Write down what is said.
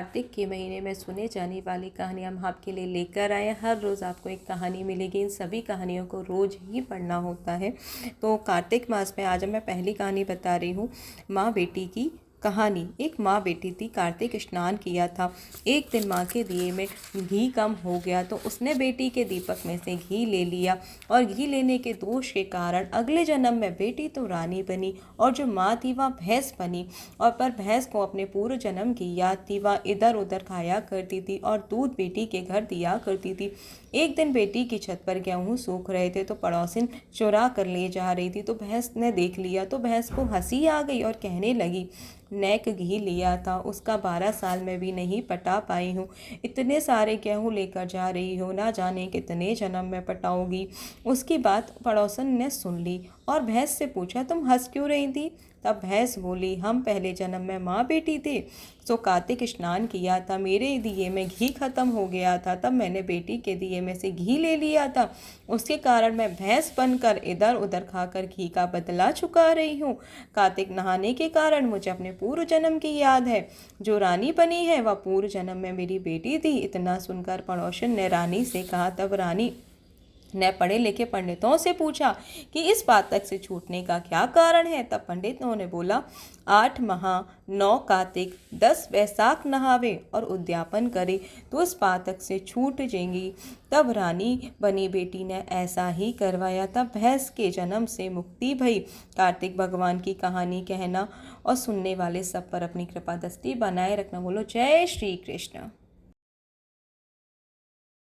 कार्तिक के महीने में सुने जाने वाली कहानी हम आपके लिए लेकर आए हैं। हर रोज़ आपको एक कहानी मिलेगी। इन सभी कहानियों को रोज़ ही पढ़ना होता है। तो कार्तिक मास में आज मैं पहली कहानी बता रही हूँ, माँ बेटी की कहानी। एक माँ बेटी थी, कार्तिक स्नान किया था। एक दिन माँ के दिए में घी कम हो गया तो उसने बेटी के दीपक में से घी ले लिया और घी लेने के दोष के कारण अगले जन्म में बेटी तो रानी बनी और जो माँ थी वह भैंस बनी। और पर भैंस को अपने पूर्व जन्म की याद थी। वह इधर उधर खाया करती थी और दूध बेटी के घर दिया करती थी। एक दिन बेटी की छत पर गेहूं सूख रहे थे तो पड़ोसिन चुरा कर ले जा रही थी। तो भैंस ने देख लिया तो भैंस को हंसी आ गई और कहने लगी, नेक घी लिया था, उसका 12 साल में भी नहीं पटा पाई हूँ। इतने सारे गेहूँ लेकर जा रही हो, ना जाने कितने जन्म में पटाओगी। उसकी बात पड़ोसन ने सुन ली और भैंस से पूछा, तुम हंस क्यों रही थी? तब भैंस बोली, हम पहले जन्म में माँ बेटी थे। सो कार्तिक स्नान किया था, मेरे दिए में घी खत्म हो गया था, तब मैंने बेटी के दिए में से घी ले लिया था। उसके कारण मैं भैंस बनकर इधर उधर खाकर घी का बदला चुका रही हूँ। कार्तिक नहाने के कारण मुझे अपने पूर्व जन्म की याद है। जो रानी बनी है वह पूर्व जन्म में मेरी बेटी थी। इतना सुनकर पड़ोसन ने रानी से कहा। तब रानी ने पढ़े लिखे पंडितों से पूछा कि इस पातक से छूटने का क्या कारण है। तब पंडितों ने बोला, 8 महा 9 कार्तिक 10 वैसाख नहावे और उद्यापन करे तो इस पातक से छूट जाएंगी। तब रानी बनी बेटी ने ऐसा ही करवाया। तब भैंस के जन्म से मुक्ति भई। कार्तिक भगवान की कहानी कहना और सुनने वाले सब पर अपनी कृपा दृष्टि बनाए रखना। बोलो जय श्री कृष्ण।